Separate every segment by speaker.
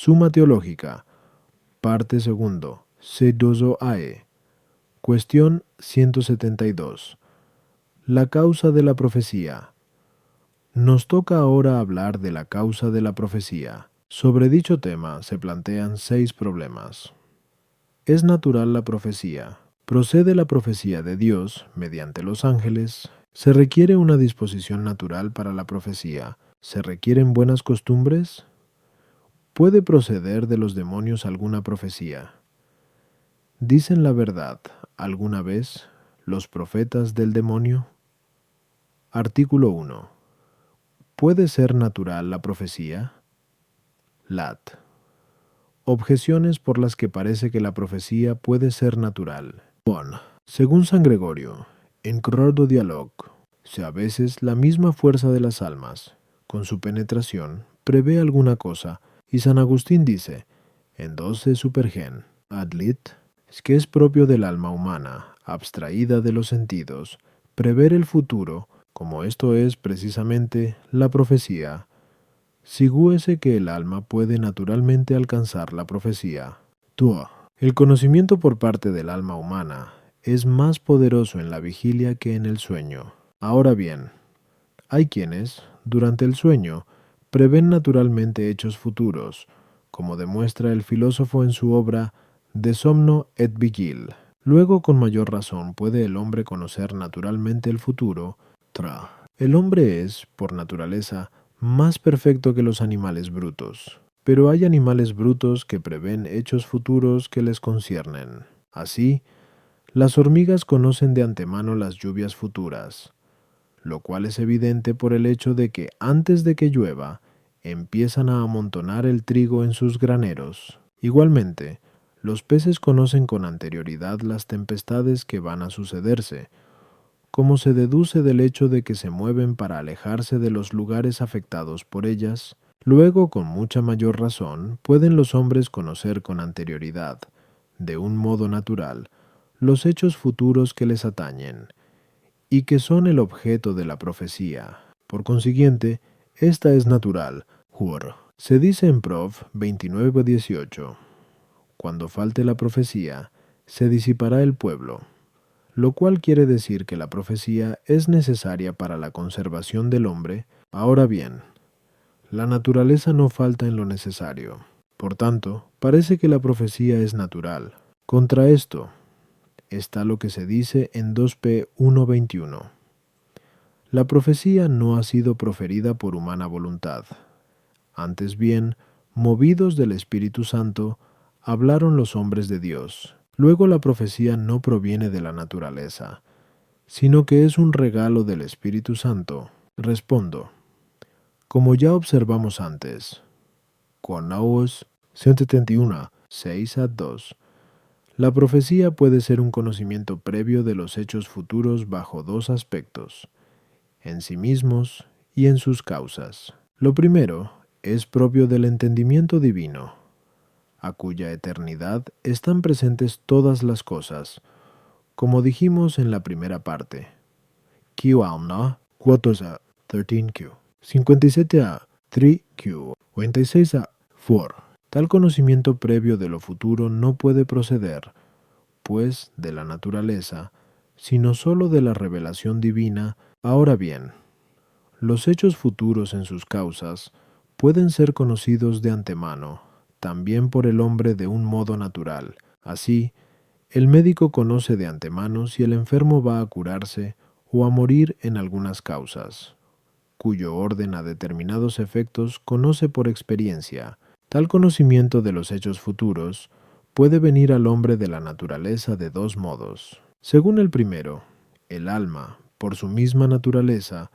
Speaker 1: Suma Teológica, parte segundo, C2 AE. Cuestión 172. La causa de la profecía. Nos toca ahora hablar de la causa de la profecía. Sobre dicho tema se plantean 6 problemas. ¿Es natural la profecía? ¿Procede la profecía de Dios mediante los ángeles? ¿Se requiere una disposición natural para la profecía? ¿Se requieren buenas costumbres? ¿Puede proceder de los demonios alguna profecía? ¿Dicen la verdad alguna vez los profetas del demonio? Artículo 1. ¿Puede ser natural la profecía? Lat. Objeciones por las que parece que la profecía puede ser natural. 1. Según San Gregorio, en Crodo Dialog, si a veces la misma fuerza de las almas, con su penetración, prevé alguna cosa, y San Agustín dice, en 12 Supergen, adlit, es que es propio del alma humana, abstraída de los sentidos, prever el futuro, como esto es precisamente la profecía. Sigúese que el alma puede naturalmente alcanzar la profecía. 2. El conocimiento por parte del alma humana es más poderoso en la vigilia que en el sueño. Ahora bien, hay quienes, durante el sueño, prevén naturalmente hechos futuros, como demuestra el filósofo en su obra De somno et vigil. Luego, con mayor razón, puede el hombre conocer naturalmente el futuro. El hombre es, por naturaleza, más perfecto que los animales brutos. Pero hay animales brutos que prevén hechos futuros que les conciernen. Así, las hormigas conocen de antemano las lluvias futuras, lo cual es evidente por el hecho de que antes de que llueva, empiezan a amontonar el trigo en sus graneros. Igualmente, los peces conocen con anterioridad las tempestades que van a sucederse, como se deduce del hecho de que se mueven para alejarse de los lugares afectados por ellas. Luego, con mucha mayor razón, pueden los hombres conocer con anterioridad, de un modo natural, los hechos futuros que les atañen, y que son el objeto de la profecía. Por consiguiente, esta es natural. Se dice en Prov 29:18, cuando falte la profecía, se disipará el pueblo, lo cual quiere decir que la profecía es necesaria para la conservación del hombre. Ahora bien, la naturaleza no falta en lo necesario. Por tanto, parece que la profecía es natural. Contra esto está lo que se dice en 2P 1:21. La profecía no ha sido proferida por humana voluntad. Antes bien, movidos del Espíritu Santo, hablaron los hombres de Dios. Luego la profecía no proviene de la naturaleza, sino que es un regalo del Espíritu Santo. Respondo, como ya observamos antes, Conaos 171, 6-2, la profecía puede ser un conocimiento previo de los hechos futuros bajo 2 aspectos, en sí mismos y en sus causas. Lo primero es propio del entendimiento divino, a cuya eternidad están presentes todas las cosas, como dijimos en la primera parte. Q-alna, 13Q, 57A, 3Q, 26A, 4. Tal conocimiento previo de lo futuro no puede proceder, pues, de la naturaleza, sino sólo de la revelación divina. Ahora bien, los hechos futuros en sus causas pueden ser conocidos de antemano, también por el hombre de un modo natural. Así, el médico conoce de antemano si el enfermo va a curarse o a morir en algunas causas, cuyo orden a determinados efectos conoce por experiencia. Tal conocimiento de los hechos futuros puede venir al hombre de la naturaleza de 2 modos. Según el primero, el alma, por su misma naturaleza,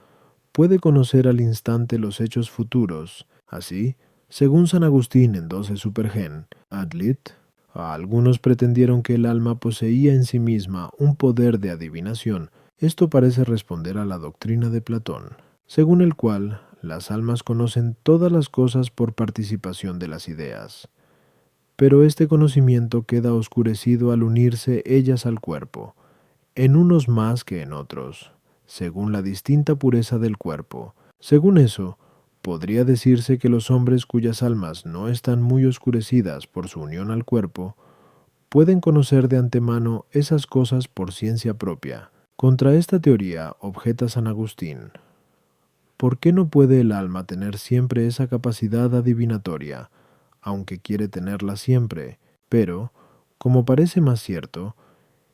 Speaker 1: puede conocer al instante los hechos futuros. Así, según San Agustín en 12 Supergen, adlit, algunos pretendieron que el alma poseía en sí misma un poder de adivinación. Esto parece responder a la doctrina de Platón, según el cual las almas conocen todas las cosas por participación de las ideas. Pero este conocimiento queda oscurecido al unirse ellas al cuerpo, en unos más que en otros, según la distinta pureza del cuerpo. Según eso, Podría decirse que los hombres cuyas almas no están muy oscurecidas por su unión al cuerpo, pueden conocer de antemano esas cosas por ciencia propia. Contra esta teoría objeta San Agustín: ¿por qué no puede el alma tener siempre esa capacidad adivinatoria, aunque quiere tenerla siempre? Pero, como parece más cierto,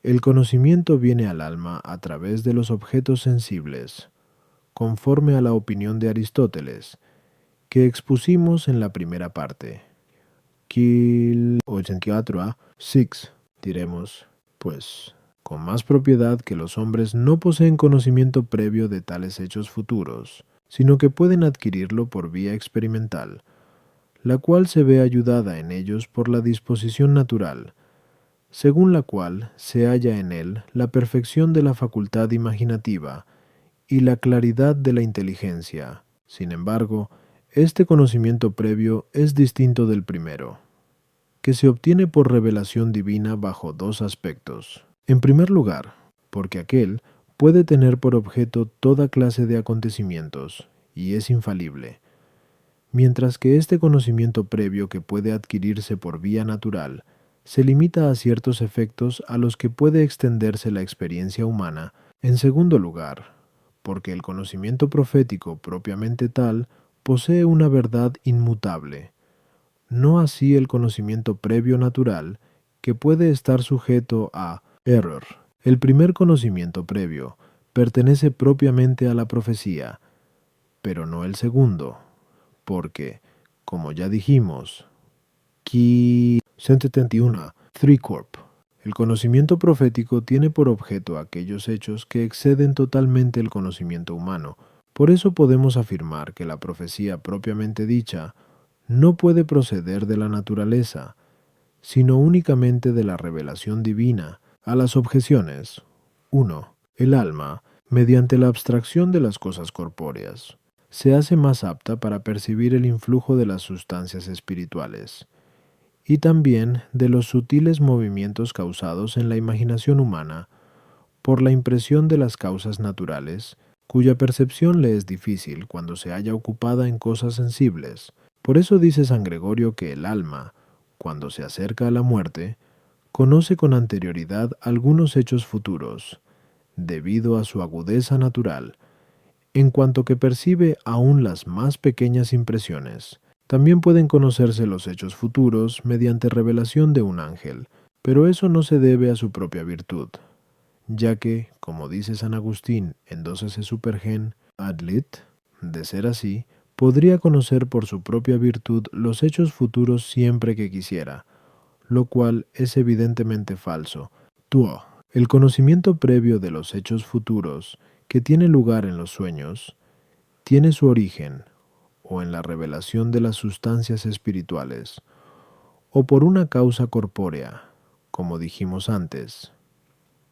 Speaker 1: el conocimiento viene al alma a través de los objetos sensibles, conforme a la opinión de Aristóteles, que expusimos en la primera parte. Qu'il 84 6, diremos, pues, con más propiedad que los hombres no poseen conocimiento previo de tales hechos futuros, sino que pueden adquirirlo por vía experimental, la cual se ve ayudada en ellos por la disposición natural, según la cual se halla en él la perfección de la facultad imaginativa y la claridad de la inteligencia. Sin embargo, este conocimiento previo es distinto del primero, que se obtiene por revelación divina bajo dos aspectos. En primer lugar, porque aquel puede tener por objeto toda clase de acontecimientos, y es infalible, mientras que este conocimiento previo que puede adquirirse por vía natural se limita a ciertos efectos a los que puede extenderse la experiencia humana. En segundo lugar, porque el conocimiento profético propiamente tal posee una verdad inmutable, no así el conocimiento previo natural, que puede estar sujeto a error. El primer conocimiento previo pertenece propiamente a la profecía, pero no el segundo, porque, como ya dijimos, Ki 171, 3 Corp. El conocimiento profético tiene por objeto aquellos hechos que exceden totalmente el conocimiento humano. Por eso podemos afirmar que la profecía propiamente dicha no puede proceder de la naturaleza, sino únicamente de la revelación divina. A las objeciones: 1. El alma, mediante la abstracción de las cosas corpóreas, se hace más apta para percibir el influjo de las sustancias espirituales, y también de los sutiles movimientos causados en la imaginación humana por la impresión de las causas naturales, cuya percepción le es difícil cuando se halla ocupada en cosas sensibles. Por eso dice San Gregorio que el alma, cuando se acerca a la muerte, conoce con anterioridad algunos hechos futuros, debido a su agudeza natural, en cuanto que percibe aún las más pequeñas impresiones. También pueden conocerse los hechos futuros mediante revelación de un ángel, pero eso no se debe a su propia virtud, ya que, como dice San Agustín en 12 Supergen, adlit, de ser así, podría conocer por su propia virtud los hechos futuros siempre que quisiera, lo cual es evidentemente falso. Tuo. El conocimiento previo de los hechos futuros, que tiene lugar en los sueños, tiene su origen o en la revelación de las sustancias espirituales, o por una causa corpórea, como dijimos antes.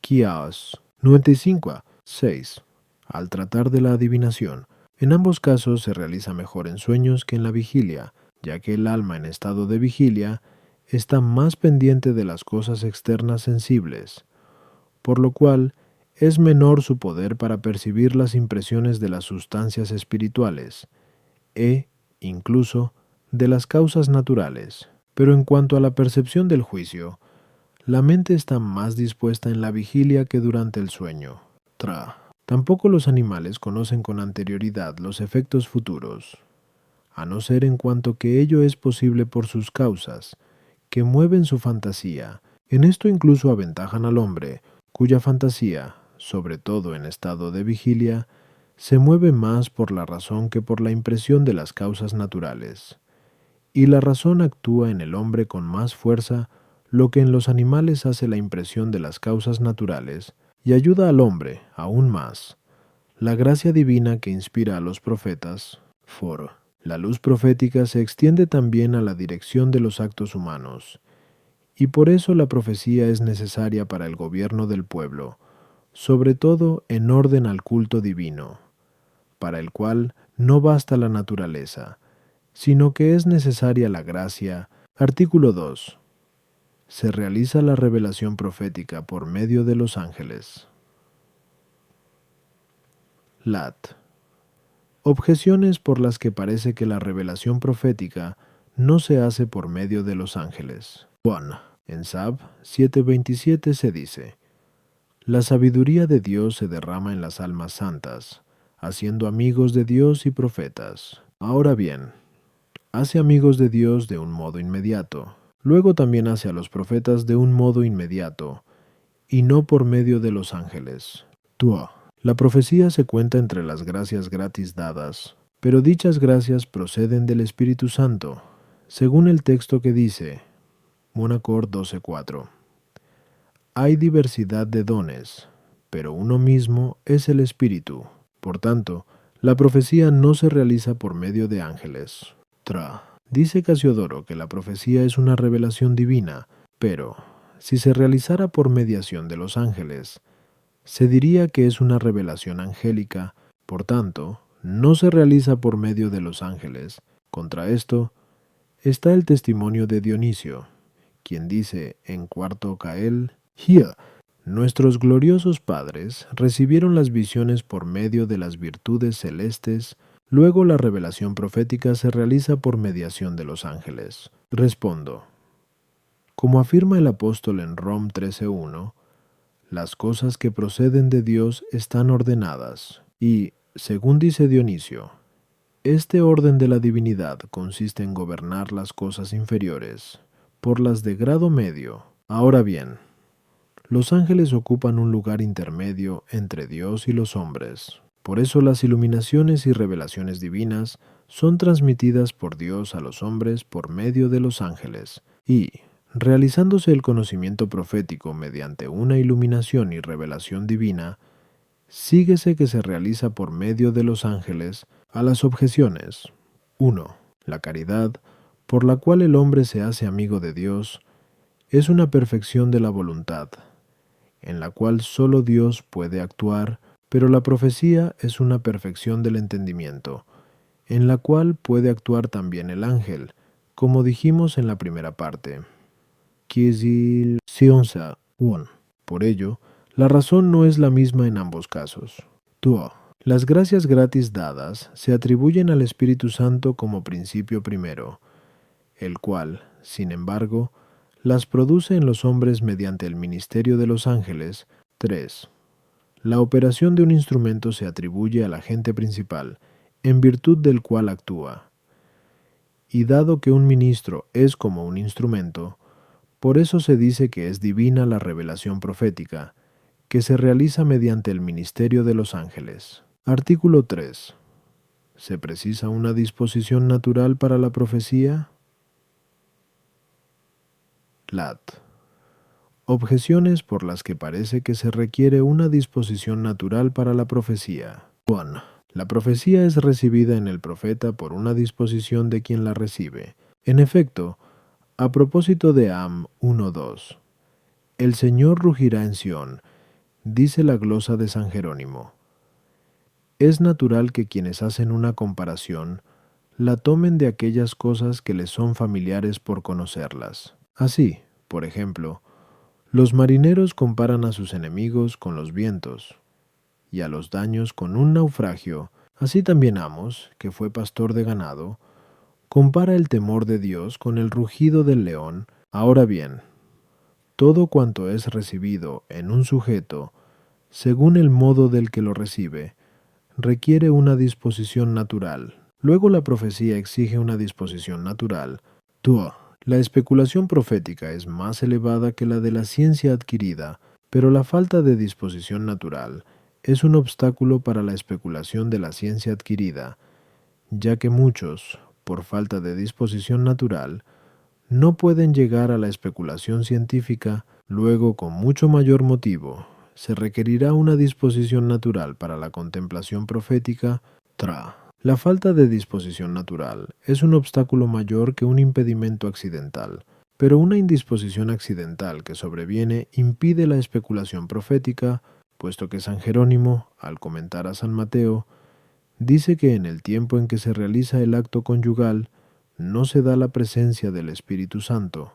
Speaker 1: Kiaos 95, 6. Al tratar de la adivinación, en ambos casos se realiza mejor en sueños que en la vigilia, ya que el alma en estado de vigilia está más pendiente de las cosas externas sensibles, por lo cual es menor su poder para percibir las impresiones de las sustancias espirituales, incluso de las causas naturales. Pero en cuanto a la percepción del juicio, la mente está más dispuesta en la vigilia que durante el sueño. Tampoco los animales conocen con anterioridad los efectos futuros, a no ser en cuanto que ello es posible por sus causas, que mueven su fantasía. En esto incluso aventajan al hombre, cuya fantasía, sobre todo en estado de vigilia, se mueve más por la razón que por la impresión de las causas naturales. Y la razón actúa en el hombre con más fuerza, lo que en los animales hace la impresión de las causas naturales, y ayuda al hombre aún más. La gracia divina que inspira a los profetas, for. La luz profética se extiende también a la dirección de los actos humanos, y por eso la profecía es necesaria para el gobierno del pueblo, sobre todo en orden al culto divino, para el cual no basta la naturaleza, sino que es necesaria la gracia. Artículo 2. Se realiza la revelación profética por medio de los ángeles. Lat. Objeciones por las que parece que la revelación profética no se hace por medio de los ángeles. 1. En Sab 7:27 se dice: la sabiduría de Dios se derrama en las almas santas, haciendo amigos de Dios y profetas. Ahora bien, hace amigos de Dios de un modo inmediato. Luego también hace a los profetas de un modo inmediato, y no por medio de los ángeles. 2. La profecía se cuenta entre las gracias gratis dadas, pero dichas gracias proceden del Espíritu Santo, según el texto que dice, Monacor 12:4. Hay diversidad de dones, pero uno mismo es el Espíritu. Por tanto, la profecía no se realiza por medio de ángeles. Dice Casiodoro que la profecía es una revelación divina, pero si se realizara por mediación de los ángeles, se diría que es una revelación angélica, por tanto, no se realiza por medio de los ángeles. Contra esto está el testimonio de Dionisio, quien dice en Cuarto Cael, nuestros gloriosos padres recibieron las visiones por medio de las virtudes celestes, luego la revelación profética se realiza por mediación de los ángeles. Respondo. Como afirma el apóstol en Rom 13:1, las cosas que proceden de Dios están ordenadas, y, según dice Dionisio, este orden de la divinidad consiste en gobernar las cosas inferiores, por las de grado medio. Ahora bien, los ángeles ocupan un lugar intermedio entre Dios y los hombres. Por eso las iluminaciones y revelaciones divinas son transmitidas por Dios a los hombres por medio de los ángeles, y, realizándose el conocimiento profético mediante una iluminación y revelación divina, síguese que se realiza por medio de los ángeles a las objeciones. 1. La caridad, por la cual el hombre se hace amigo de Dios, es una perfección de la voluntad, en la cual solo Dios puede actuar, pero la profecía es una perfección del entendimiento, en la cual puede actuar también el ángel, como dijimos en la primera parte. Kizil Sionsa 1. Por ello, la razón no es la misma en ambos casos. 2. Las gracias gratis dadas se atribuyen al Espíritu Santo como principio primero, el cual, sin embargo, las produce en los hombres mediante el ministerio de los ángeles. 3. La operación de un instrumento se atribuye al agente principal, en virtud del cual actúa. Y dado que un ministro es como un instrumento, por eso se dice que es divina la revelación profética, que se realiza mediante el ministerio de los ángeles. Artículo 3. ¿Se precisa una disposición natural para la profecía? Lat. Objeciones por las que parece que se requiere una disposición natural para la profecía. 1. La profecía es recibida en el profeta por una disposición de quien la recibe. En efecto, a propósito de Am 1:2, el Señor rugirá en Sión, dice la glosa de San Jerónimo. Es natural que quienes hacen una comparación la tomen de aquellas cosas que les son familiares por conocerlas. Así, por ejemplo, los marineros comparan a sus enemigos con los vientos, y a los daños con un naufragio. Así también Amos, que fue pastor de ganado, compara el temor de Dios con el rugido del león. Ahora bien, todo cuanto es recibido en un sujeto, según el modo del que lo recibe, requiere una disposición natural. Luego la profecía exige una disposición natural. La especulación profética es más elevada que la de la ciencia adquirida, pero la falta de disposición natural es un obstáculo para la especulación de la ciencia adquirida, ya que muchos, por falta de disposición natural, no pueden llegar a la especulación científica. Luego, con mucho mayor motivo, se requerirá una disposición natural para la contemplación profética. La falta de disposición natural es un obstáculo mayor que un impedimento accidental, pero una indisposición accidental que sobreviene impide la especulación profética, puesto que San Jerónimo, al comentar a San Mateo, dice que en el tiempo en que se realiza el acto conyugal, no se da la presencia del Espíritu Santo.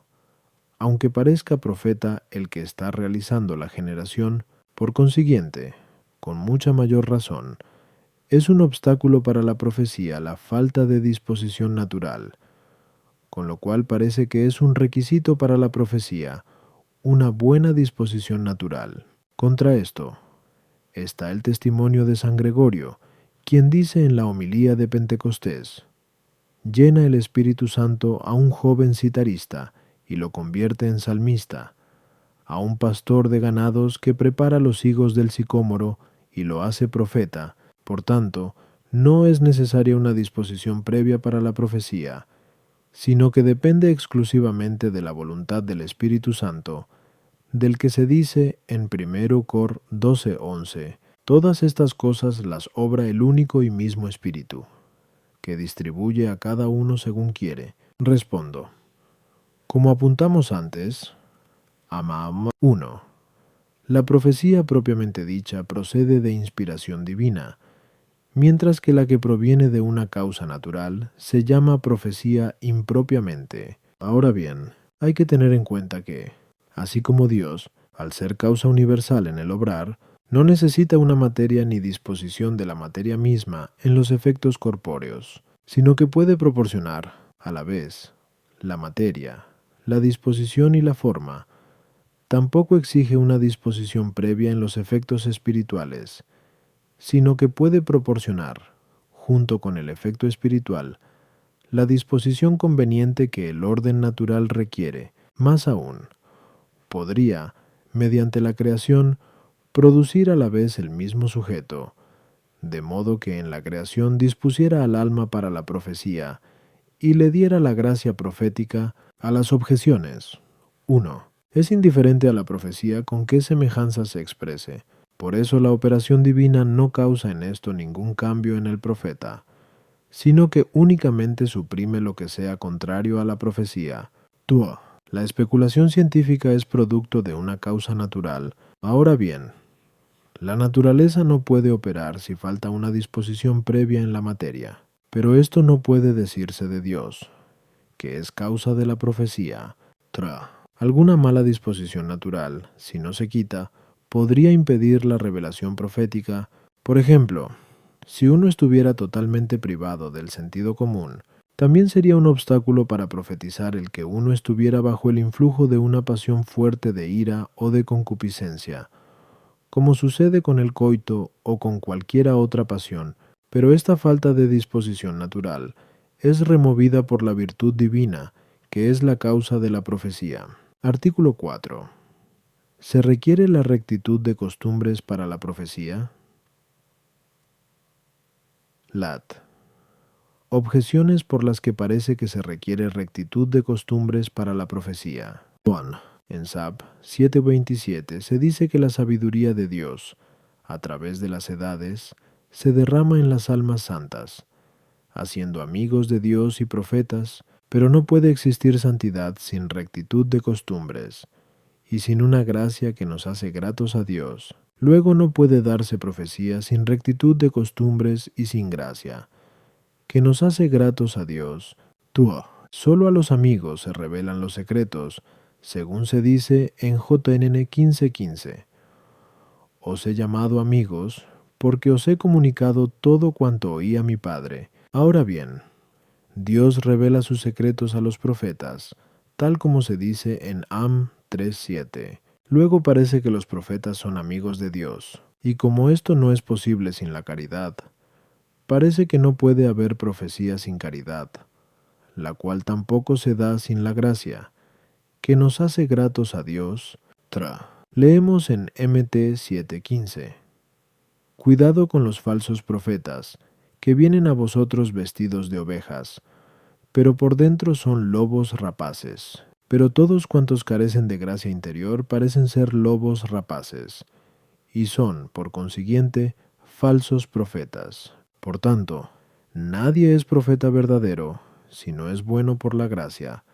Speaker 1: Aunque parezca profeta el que está realizando la generación, por consiguiente, con mucha mayor razón, Es un obstáculo para la profecía la falta de disposición natural, con lo cual parece que es un requisito para la profecía, una buena disposición natural. Contra esto está el testimonio de San Gregorio, quien dice en la homilía de Pentecostés: llena el Espíritu Santo a un joven citarista y lo convierte en salmista, a un pastor de ganados que prepara los higos del sicómoro y lo hace profeta. Por tanto, no es necesaria una disposición previa para la profecía, sino que depende exclusivamente de la voluntad del Espíritu Santo, del que se dice en 1 Cor 12:11, todas estas cosas las obra el único y mismo Espíritu, que distribuye a cada uno según quiere. Respondo. Como apuntamos antes, 1. La profecía propiamente dicha procede de inspiración divina, mientras que la que proviene de una causa natural se llama profecía impropiamente. Ahora bien, hay que tener en cuenta que, así como Dios, al ser causa universal en el obrar, no necesita una materia ni disposición de la materia misma en los efectos corpóreos, sino que puede proporcionar, a la vez, la materia, la disposición y la forma. Tampoco exige una disposición previa en los efectos espirituales, sino que puede proporcionar, junto con el efecto espiritual, la disposición conveniente que el orden natural requiere. Más aún, podría, mediante la creación, producir a la vez el mismo sujeto, de modo que en la creación dispusiera al alma para la profecía y le diera la gracia profética a las objeciones. 1. Es indiferente a la profecía con qué semejanza se exprese. Por eso la operación divina no causa en esto ningún cambio en el profeta, sino que únicamente suprime lo que sea contrario a la profecía. 2. La especulación científica es producto de una causa natural. Ahora bien, la naturaleza no puede operar si falta una disposición previa en la materia. Pero esto no puede decirse de Dios, que es causa de la profecía. Alguna mala disposición natural, si no se quita, podría impedir la revelación profética. Por ejemplo, si uno estuviera totalmente privado del sentido común, también sería un obstáculo para profetizar el que uno estuviera bajo el influjo de una pasión fuerte de ira o de concupiscencia, como sucede con el coito o con cualquiera otra pasión, pero esta falta de disposición natural es removida por la virtud divina, que es la causa de la profecía. Artículo 4. ¿Se requiere la rectitud de costumbres para la profecía? Lat. Objeciones por las que parece que se requiere rectitud de costumbres para la profecía. 1. En Sab 7:27 se dice que la sabiduría de Dios, a través de las edades, se derrama en las almas santas, haciendo amigos de Dios y profetas, pero no puede existir santidad sin rectitud de costumbres, y sin una gracia que nos hace gratos a Dios. Luego no puede darse profecía sin rectitud de costumbres y sin gracia, que nos hace gratos a Dios. Solo a los amigos se revelan los secretos, según se dice en JNN 15:15. Os he llamado amigos, porque os he comunicado todo cuanto oí a mi Padre. Ahora bien, Dios revela sus secretos a los profetas, tal como se dice en Am 3:7. Luego parece que los profetas son amigos de Dios, y como esto no es posible sin la caridad, parece que no puede haber profecía sin caridad, la cual tampoco se da sin la gracia, que nos hace gratos a Dios. Leemos en MT 7:15. Cuidado con los falsos profetas, que vienen a vosotros vestidos de ovejas, pero por dentro son lobos rapaces. Pero todos cuantos carecen de gracia interior parecen ser lobos rapaces, y son, por consiguiente, falsos profetas. Por tanto, nadie es profeta verdadero, si no es bueno por la gracia.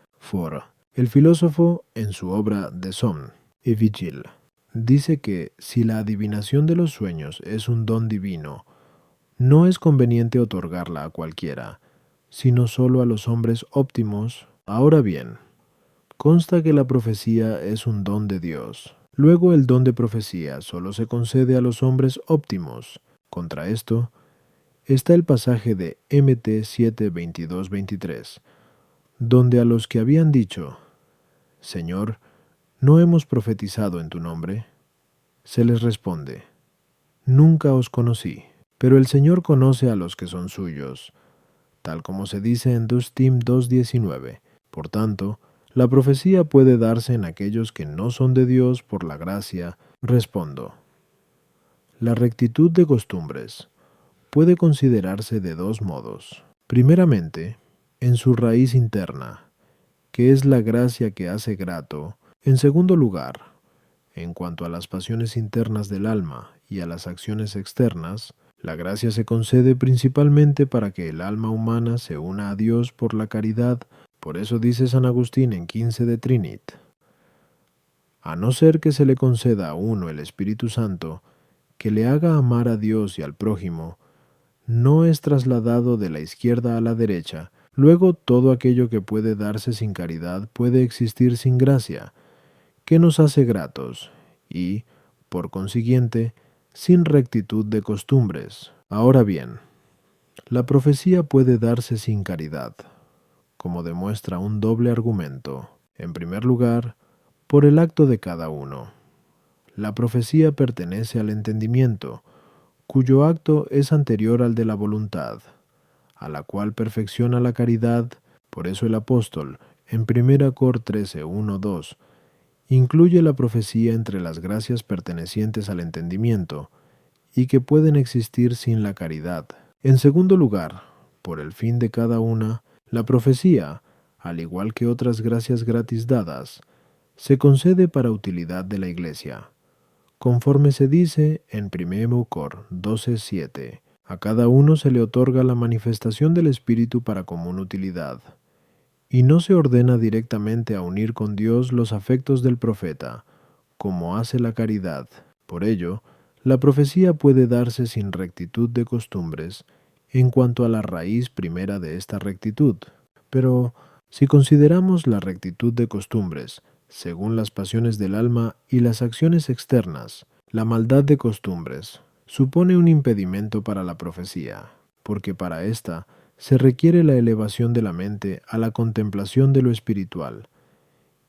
Speaker 1: El filósofo, en su obra De Somn y Vigil, dice que si la adivinación de los sueños es un don divino, no es conveniente otorgarla a cualquiera, sino solo a los hombres óptimos. Ahora bien, consta que la profecía es un don de Dios. Luego el don de profecía solo se concede a los hombres óptimos. Contra esto, está el pasaje de Mt 7:22-23, donde a los que habían dicho, Señor, ¿no hemos profetizado en tu nombre? Se les responde, nunca os conocí. Pero el Señor conoce a los que son suyos, tal como se dice en 2 Tim 2:19. Por tanto, la profecía puede darse en aquellos que no son de Dios por la gracia. Respondo. La rectitud de costumbres puede considerarse de dos modos. Primeramente, en su raíz interna, que es la gracia que hace grato. En segundo lugar, en cuanto a las pasiones internas del alma y a las acciones externas, la gracia se concede principalmente para que el alma humana se una a Dios por la caridad. Por eso dice San Agustín en 15 de Trinit, a no ser que se le conceda a uno el Espíritu Santo, que le haga amar a Dios y al prójimo, no es trasladado de la izquierda a la derecha. Luego todo aquello que puede darse sin caridad puede existir sin gracia, que nos hace gratos, y, por consiguiente, sin rectitud de costumbres. Ahora bien, la profecía puede darse sin caridad, como demuestra un doble argumento. En primer lugar, por el acto de cada uno. La profecía pertenece al entendimiento, cuyo acto es anterior al de la voluntad, a la cual perfecciona la caridad. Por eso el apóstol, en 1 Cor 13, 1, 2, incluye la profecía entre las gracias pertenecientes al entendimiento y que pueden existir sin la caridad. En segundo lugar, por el fin de cada una, la profecía, al igual que otras gracias gratis dadas, se concede para utilidad de la Iglesia, conforme se dice en 1 Cor 12:7. A cada uno se le otorga la manifestación del Espíritu para común utilidad, y no se ordena directamente a unir con Dios los afectos del profeta, como hace la caridad. Por ello, la profecía puede darse sin rectitud de costumbres en cuanto a la raíz primera de esta rectitud. Pero, si consideramos la rectitud de costumbres, según las pasiones del alma y las acciones externas, la maldad de costumbres supone un impedimento para la profecía, porque para ésta se requiere la elevación de la mente a la contemplación de lo espiritual,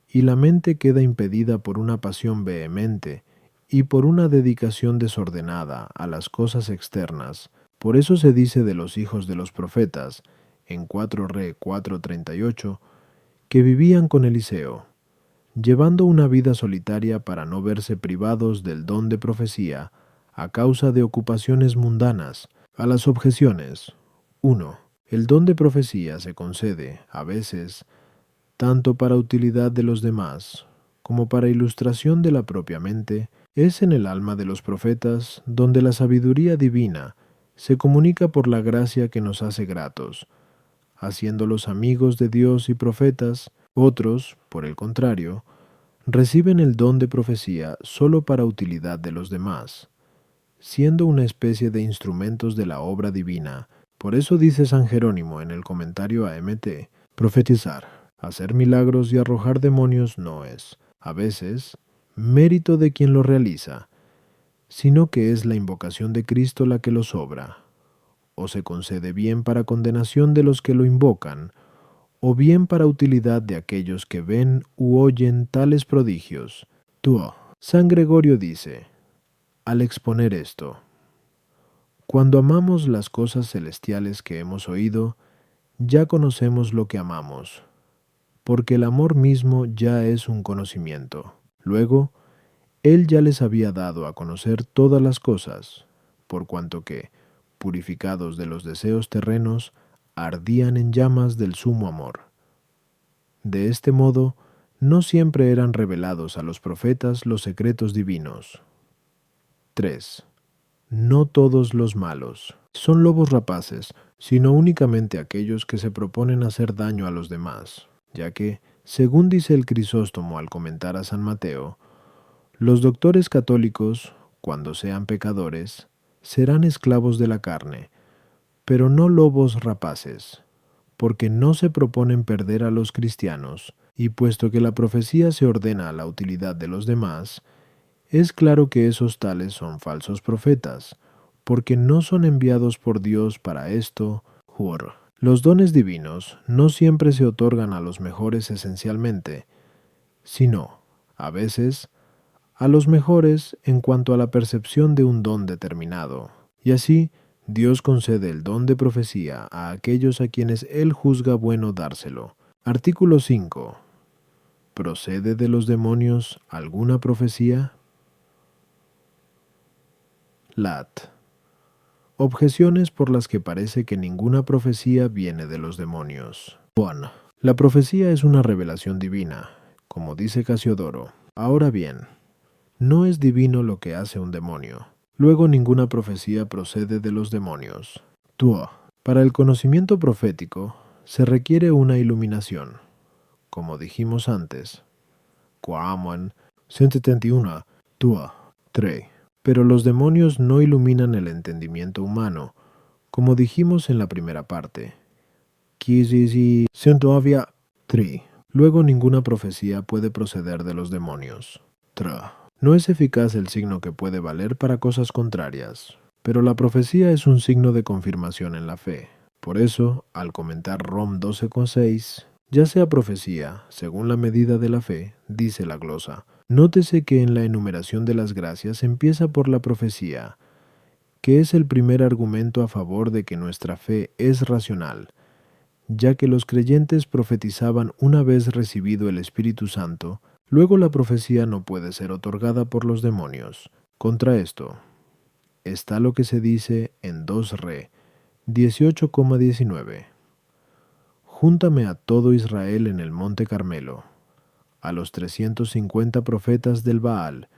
Speaker 1: y la mente queda impedida por una pasión vehemente y por una dedicación desordenada a las cosas externas. Por eso se dice de los hijos de los profetas, en 4 Re 4:38, que vivían con Eliseo, llevando una vida solitaria para no verse privados del don de profecía a causa de ocupaciones mundanas. A las objeciones. 1. El don de profecía se concede, a veces, tanto para utilidad de los demás, como para ilustración de la propia mente. Es en el alma de los profetas donde la sabiduría divina se comunica por la gracia que nos hace gratos, haciéndolos amigos de Dios y profetas. Otros, por el contrario, reciben el don de profecía solo para utilidad de los demás, siendo una especie de instrumentos de la obra divina. Por eso dice San Jerónimo en el comentario a Mt, profetizar, hacer milagros y arrojar demonios no es, a veces, mérito de quien lo realiza, sino que es la invocación de Cristo la que los obra. O se concede bien para condenación de los que lo invocan, o bien para utilidad de aquellos que ven u oyen tales prodigios. Tuo. San Gregorio dice, al exponer esto, cuando amamos las cosas celestiales que hemos oído, ya conocemos lo que amamos, porque el amor mismo ya es un conocimiento. Luego, Él ya les había dado a conocer todas las cosas, por cuanto que, purificados de los deseos terrenos, ardían en llamas del sumo amor. De este modo, no siempre eran revelados a los profetas los secretos divinos. 3. No todos los malos son lobos rapaces, sino únicamente aquellos que se proponen hacer daño a los demás, ya que, según dice el Crisóstomo al comentar a San Mateo, los doctores católicos, cuando sean pecadores, serán esclavos de la carne, pero no lobos rapaces, porque no se proponen perder a los cristianos, y puesto que la profecía se ordena a la utilidad de los demás, es claro que esos tales son falsos profetas, porque no son enviados por Dios para esto. Hur. Los dones divinos no siempre se otorgan a los mejores esencialmente, sino, a veces, a los mejores en cuanto a la percepción de un don determinado. Y así, Dios concede el don de profecía a aquellos a quienes Él juzga bueno dárselo. Artículo 5. ¿Procede de los demonios alguna profecía? Lat. Objeciones por las que parece que ninguna profecía viene de los demonios. 1. La profecía es una revelación divina, como dice Casiodoro. Ahora bien, no es divino lo que hace un demonio. Luego ninguna profecía procede de los demonios. 2. Para el conocimiento profético se requiere una iluminación, como dijimos antes. Quaman 171, 2, 3. Pero los demonios no iluminan el entendimiento humano, como dijimos en la primera parte. Kizisi 103. Luego ninguna profecía puede proceder de los demonios. 3. No es eficaz el signo que puede valer para cosas contrarias, pero la profecía es un signo de confirmación en la fe. Por eso, al comentar Rom 12,6, ya sea profecía, según la medida de la fe, dice la glosa. Nótese que en la enumeración de las gracias empieza por la profecía, que es el primer argumento a favor de que nuestra fe es racional, ya que los creyentes profetizaban una vez recibido el Espíritu Santo. Luego la profecía no puede ser otorgada por los demonios. Contra esto está lo que se dice en 2 Re 18,19. Júntame a todo Israel en el monte Carmelo, a los 350 profetas del Baal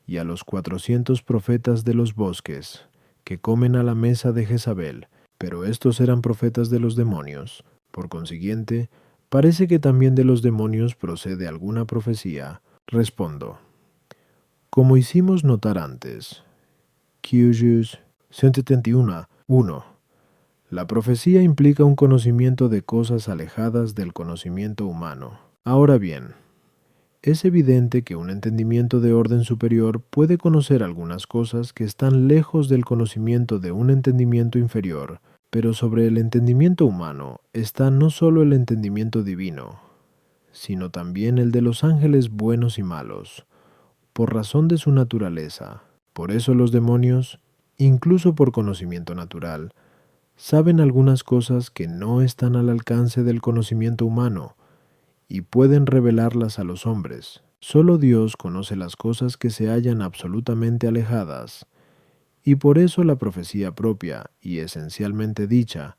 Speaker 1: y a los 400 profetas de los bosques, que comen a la mesa de Jezabel, pero estos eran profetas de los demonios. Por consiguiente, parece que también de los demonios procede alguna profecía. Respondo. Como hicimos notar antes, Kyujus 171, 1. La profecía implica un conocimiento de cosas alejadas del conocimiento humano. Ahora bien, es evidente que un entendimiento de orden superior puede conocer algunas cosas que están lejos del conocimiento de un entendimiento inferior, pero sobre el entendimiento humano está no solo el entendimiento divino, sino también el de los ángeles buenos y malos, por razón de su naturaleza. Por eso los demonios, incluso por conocimiento natural, saben algunas cosas que no están al alcance del conocimiento humano, y pueden revelarlas a los hombres. Solo Dios conoce las cosas que se hallan absolutamente alejadas, y por eso la profecía propia y esencialmente dicha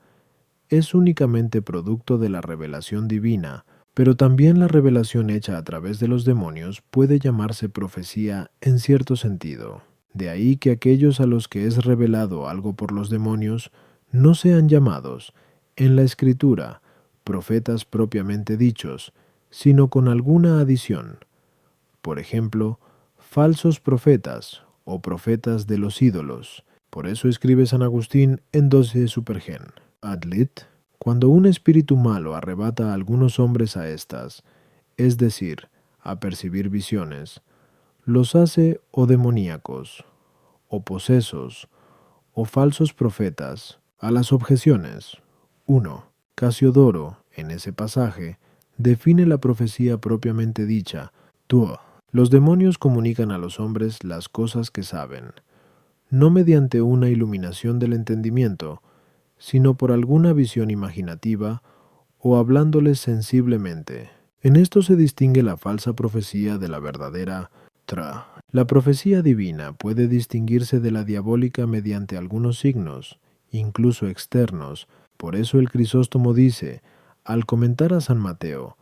Speaker 1: es únicamente producto de la revelación divina, pero también la revelación hecha a través de los demonios puede llamarse profecía en cierto sentido. De ahí que aquellos a los que es revelado algo por los demonios no sean llamados, en la Escritura, profetas propiamente dichos, sino con alguna adición. Por ejemplo, falsos profetas o profetas de los ídolos. Por eso escribe San Agustín en 12 Supergen. Adlit, cuando un espíritu malo arrebata a algunos hombres a estas, es decir, a percibir visiones, los hace o demoníacos, o posesos, o falsos profetas. A las objeciones. 1. Casiodoro, en ese pasaje, define la profecía propiamente dicha. 2. Los demonios comunican a los hombres las cosas que saben, no mediante una iluminación del entendimiento, sino por alguna visión imaginativa o hablándoles sensiblemente. En esto se distingue la falsa profecía de la verdadera. La profecía divina puede distinguirse de la diabólica mediante algunos signos, incluso externos. Por eso el Crisóstomo dice, al comentar a San Mateo,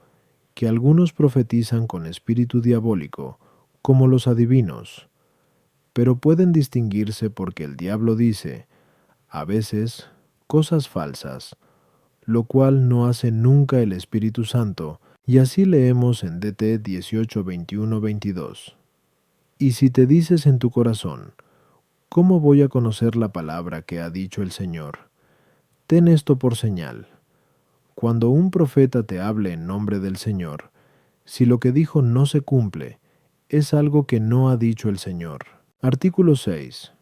Speaker 1: que algunos profetizan con espíritu diabólico, como los adivinos, pero pueden distinguirse porque el diablo dice, a veces, cosas falsas, lo cual no hace nunca el Espíritu Santo, y así leemos en DT 18, 21, 22. Y si te dices en tu corazón, ¿cómo voy a conocer la palabra que ha dicho el Señor? Ten esto por señal. Cuando un profeta te hable en nombre del Señor, si lo que dijo no se cumple, es algo que no ha dicho el Señor. Artículo 6.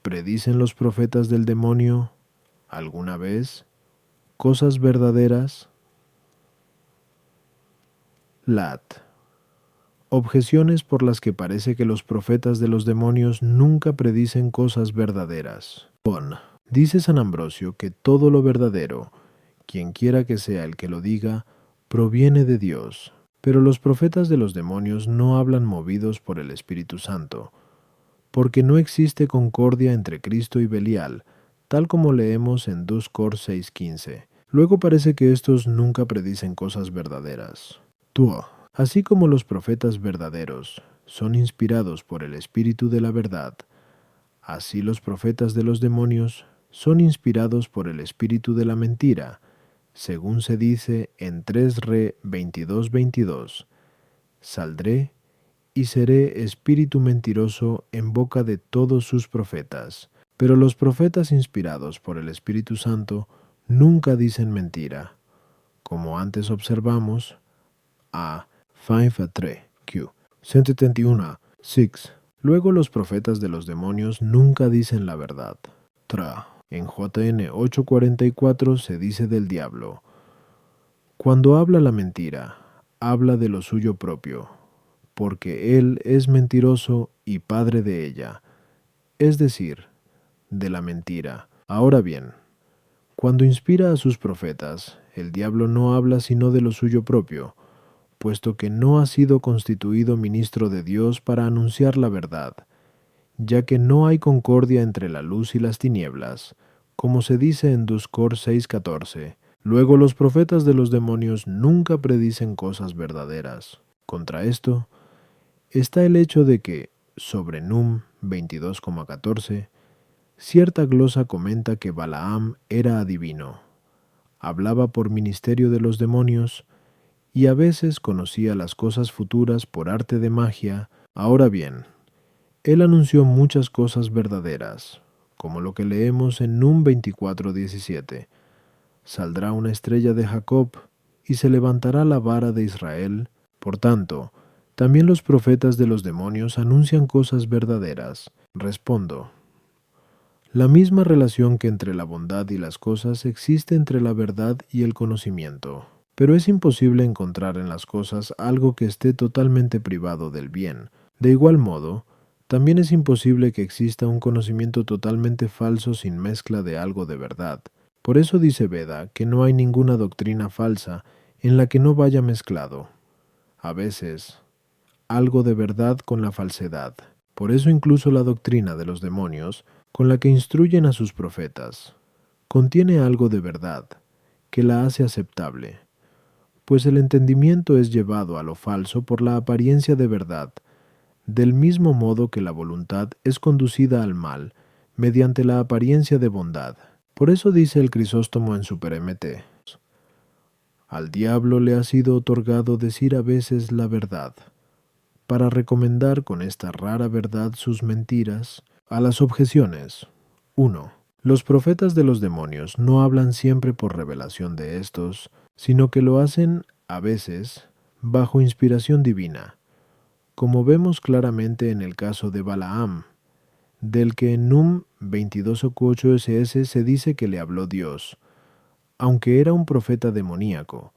Speaker 1: ¿Predicen los profetas del demonio alguna vez cosas verdaderas? Lat. Objeciones por las que parece que los profetas de los demonios nunca predicen cosas verdaderas. Pon. Dice San Ambrosio que todo lo verdadero, quien quiera que sea el que lo diga, proviene de Dios. Pero los profetas de los demonios no hablan movidos por el Espíritu Santo, porque no existe concordia entre Cristo y Belial, tal como leemos en 2 Cor 6:15. Luego parece que estos nunca predicen cosas verdaderas. Tuo. Así como los profetas verdaderos son inspirados por el Espíritu de la verdad, así los profetas de los demonios son inspirados por el espíritu de la mentira, según se dice en 3 Re 22:22. Saldré y seré espíritu mentiroso en boca de todos sus profetas. Pero los profetas inspirados por el Espíritu Santo nunca dicen mentira, como antes observamos a 5 a 3 Q 171 6. Luego los profetas de los demonios nunca dicen la verdad. Tra. En JN 8:44 se dice del diablo: cuando habla la mentira, habla de lo suyo propio, porque él es mentiroso y padre de ella, es decir, de la mentira. Ahora bien, cuando inspira a sus profetas, el diablo no habla sino de lo suyo propio, puesto que no ha sido constituido ministro de Dios para anunciar la verdad, ya que no hay concordia entre la luz y las tinieblas, como se dice en 2 Cor 6:14. Luego los profetas de los demonios nunca predicen cosas verdaderas. Contra esto está el hecho de que, sobre Num 22,14, cierta glosa comenta que Balaam era adivino, hablaba por ministerio de los demonios y a veces conocía las cosas futuras por arte de magia. Ahora bien, él anunció muchas cosas verdaderas, como lo que leemos en Num 24:17. Saldrá una estrella de Jacob y se levantará la vara de Israel. Por tanto, también los profetas de los demonios anuncian cosas verdaderas. Respondo: la misma relación que entre la bondad y las cosas existe entre la verdad y el conocimiento. Pero es imposible encontrar en las cosas algo que esté totalmente privado del bien. De igual modo, también es imposible que exista un conocimiento totalmente falso sin mezcla de algo de verdad. Por eso dice Beda que no hay ninguna doctrina falsa en la que no vaya mezclado, a veces, algo de verdad con la falsedad. Por eso incluso la doctrina de los demonios, con la que instruyen a sus profetas, contiene algo de verdad, que la hace aceptable, pues el entendimiento es llevado a lo falso por la apariencia de verdad, del mismo modo que la voluntad es conducida al mal mediante la apariencia de bondad. Por eso dice el Crisóstomo en su Peremete: al diablo le ha sido otorgado decir a veces la verdad, para recomendar con esta rara verdad sus mentiras. A las objeciones. 1. Los profetas de los demonios no hablan siempre por revelación de estos, sino que lo hacen, a veces, bajo inspiración divina, como vemos claramente en el caso de Balaam, del que en Num 22:8 ss se dice que le habló Dios, aunque era un profeta demoníaco,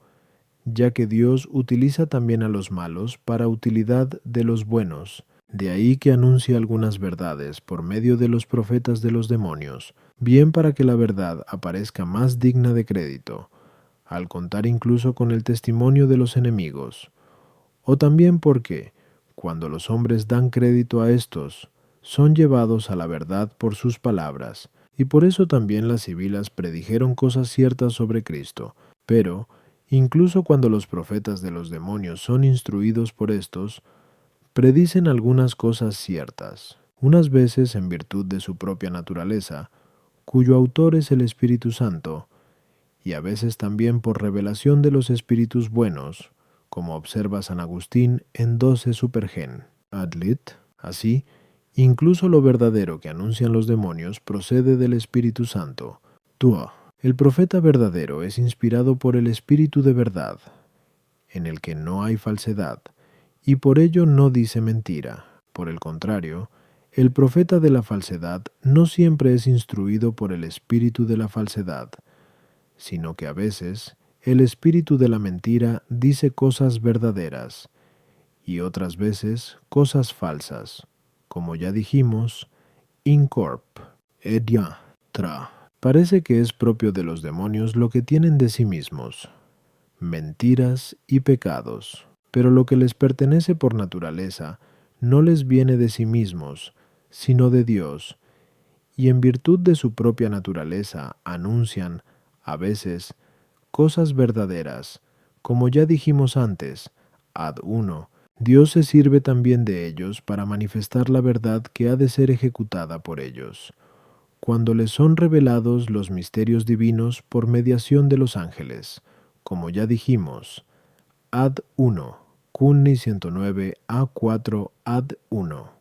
Speaker 1: ya que Dios utiliza también a los malos para utilidad de los buenos. De ahí que anuncia algunas verdades por medio de los profetas de los demonios, bien para que la verdad aparezca más digna de crédito, al contar incluso con el testimonio de los enemigos, o también porque, cuando los hombres dan crédito a estos, son llevados a la verdad por sus palabras, y por eso también las sibilas predijeron cosas ciertas sobre Cristo. Pero, incluso cuando los profetas de los demonios son instruidos por estos, predicen algunas cosas ciertas, unas veces en virtud de su propia naturaleza, cuyo autor es el Espíritu Santo, y a veces también por revelación de los espíritus buenos, como observa San Agustín en 12 Supergen. Adlit. Así, incluso lo verdadero que anuncian los demonios procede del Espíritu Santo. Tuo. El profeta verdadero es inspirado por el Espíritu de verdad, en el que no hay falsedad, y por ello no dice mentira. Por el contrario, El profeta de la falsedad no siempre es instruido por el espíritu de la falsedad, sino que a veces el espíritu de la mentira dice cosas verdaderas y otras veces cosas falsas, como ya dijimos, incorp, edia, tra. Parece que es propio de los demonios lo que tienen de sí mismos, mentiras y pecados, pero lo que les pertenece por naturaleza no les viene de sí mismos, sino de Dios, y en virtud de su propia naturaleza anuncian, a veces, cosas verdaderas, como ya dijimos antes, ad 1. Dios se sirve también de ellos para manifestar la verdad que ha de ser ejecutada por ellos, cuando les son revelados los misterios divinos por mediación de los ángeles, como ya dijimos, ad 1, Cunni 109 A4 ad 1.